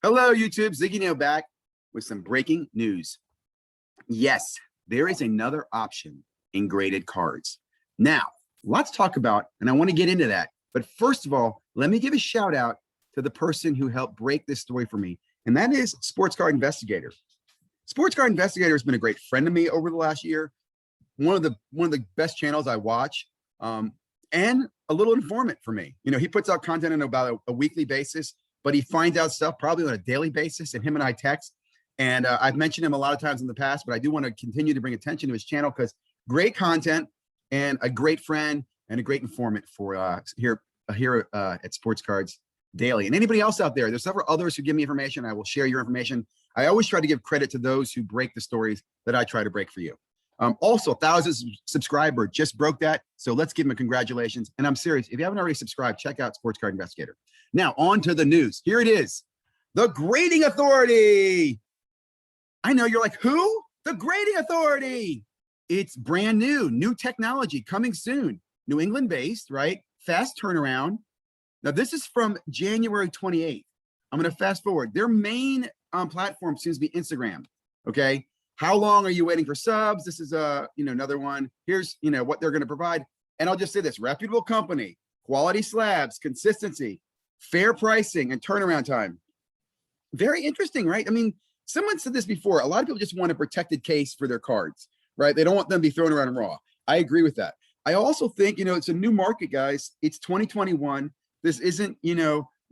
Hello, YouTube. ZiggyNo back with some breaking news. Yes, there is another option in graded cards. Now, let's talk about, and I want to get into that. But first of all, let me give a shout out to the person who helped break this story for me, and that is Sports Card Investigator. Sports Card Investigator has been a great friend of me over the last year. One of the best channels I watch, and a little informant for me. You know, he puts out content on about a weekly basis, but he finds out stuff probably on a daily basis, and him and I text. And I've mentioned him a lot of times in the past, but I do want to continue to bring attention to his channel because great content and a great friend and a great informant for here at Sports Cards Daily. And anybody else out there, there's several others who give me information. I will share your information. I always try to give credit to those who break the stories that I try to break for you. Also, 1,000 subscriber just broke that. So let's give him a congratulations. And I'm serious. If you haven't already subscribed, check out Sports Card Investigator. Now on to the news. Here it is. The Grading Authority. I know you're like, who? The Grading Authority. It's brand new technology coming soon. New England based, right? Fast turnaround. Now this is from January 28th. I'm going to fast forward. Their main platform seems to be Instagram. Okay. How long are you waiting for subs? This is another one. Here's what they're going to provide. And I'll just say this: reputable company, quality slabs, consistency, fair pricing, and turnaround time. Very interesting, right? I mean, someone said this before. A lot of people just want a protected case for their cards, right? They don't want them to be thrown around raw. I agree with that. I also think, it's a new market, guys. It's 2021. This isn't,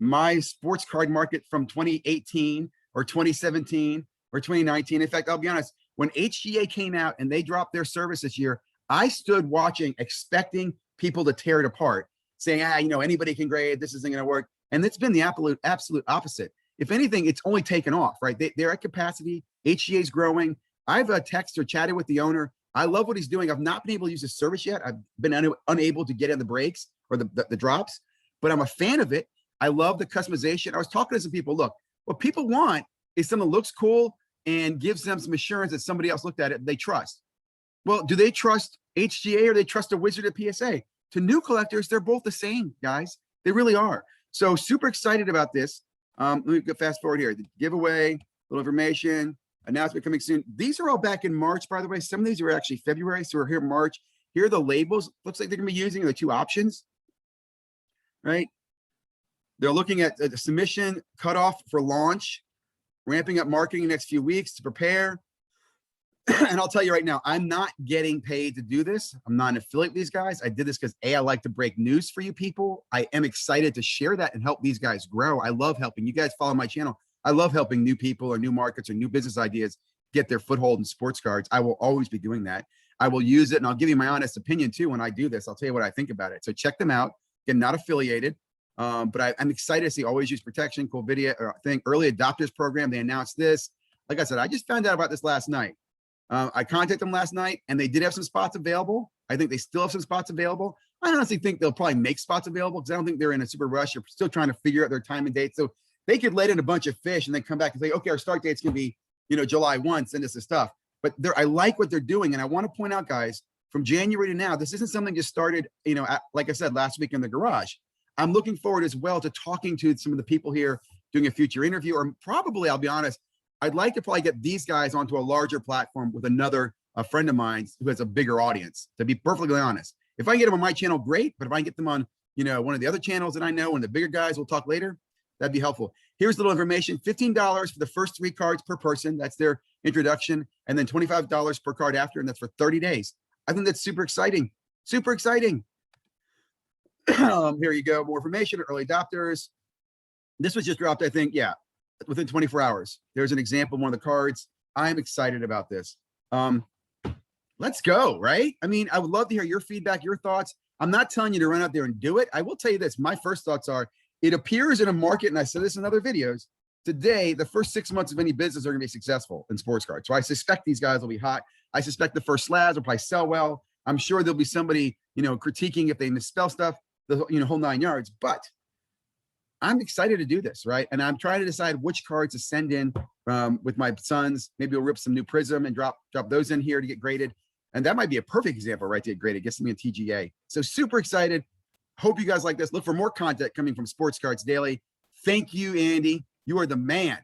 my sports card market from 2018 or 2017 or 2019. In fact, I'll be honest, when HGA came out and they dropped their service this year, I stood watching, expecting people to tear it apart, saying, anybody can grade, this isn't going to work. And it's been the absolute opposite. If anything, it's only taken off, right? They're at capacity. HGA is growing. I've texted or chatted with the owner. I love what he's doing. I've not been able to use his service yet. I've been unable to get in the breaks or the drops, but I'm a fan of it. I love the customization. I was talking to some people. Look, what people want is something that looks cool and gives them some assurance that somebody else looked at it and they trust. Well, do they trust HGA or they trust a wizard at PSA? To new collectors, they're both the same, guys. They really are. So super excited about this. Let me go fast forward here. The giveaway, little information, announcement coming soon. These are all back in March, by the way. Some of these are actually February, so we're here in March. Here are the labels. Looks like they're gonna be using the two options, right? They're looking at the submission cutoff for launch, ramping up marketing in the next few weeks to prepare. And I'll tell you right now, I'm not getting paid to do this. I'm not an affiliate with these guys. I did this because I like to break news for you people. I am excited to share that and help these guys grow. I love helping you guys follow my channel. I love helping new people or new markets or new business ideas get their foothold in sports cards. I will always be doing that. I will use it, and I'll give you my honest opinion too when I do this. I'll tell you what I think about it. So check them out. Again, not affiliated, but I'm excited to see Always Use Protection, cool video thing, early adopters program. They announced this. Like I said, I just found out about this last night. I contacted them last night and they did have some spots available. I think they still have some spots available. I honestly think they'll probably make spots available because I don't think they're in a super rush. They're still trying to figure out their time and date. So they could let in a bunch of fish and then come back and say, okay, our start date's gonna be, July 1, send us the stuff. But I like what they're doing. And I want to point out, guys, from January to now, this isn't something just started, like I said, last week in the garage. I'm looking forward as well to talking to some of the people here, doing a future interview, or probably, I'll be honest, I'd like to probably get these guys onto a larger platform with a friend of mine who has a bigger audience, to be perfectly honest. If I can get them on my channel, great. But if I can get them on, one of the other channels that I know, one of the bigger guys, we'll talk later, that'd be helpful. Here's a little information: $15 for the first 3 cards per person. That's their introduction. And then $25 per card after, and that's for 30 days. I think that's super exciting. Super exciting. Here you go. More information, early adopters. This was just dropped, I think, within 24 hours. There's an example of one of the cards. I'm excited about this. Let's go, right? I mean, I would love to hear your feedback, your thoughts. I'm not telling you to run out there and do it. I will tell you this. My first thoughts are, it appears in a market, and I said this in other videos, today, the first 6 months of any business are going to be successful in sports cards. So I suspect these guys will be hot. I suspect the first slabs will probably sell well. I'm sure there'll be somebody, critiquing if they misspell stuff, the whole 9 yards. But I'm excited to do this, right? And I'm trying to decide which cards to send in with my sons. Maybe we'll rip some new Prism and drop those in here to get graded. And that might be a perfect example, right, to get graded. Gets me a TGA. So super excited. Hope you guys like this. Look for more content coming from Sports Cards Daily. Thank you, Andy. You are the man.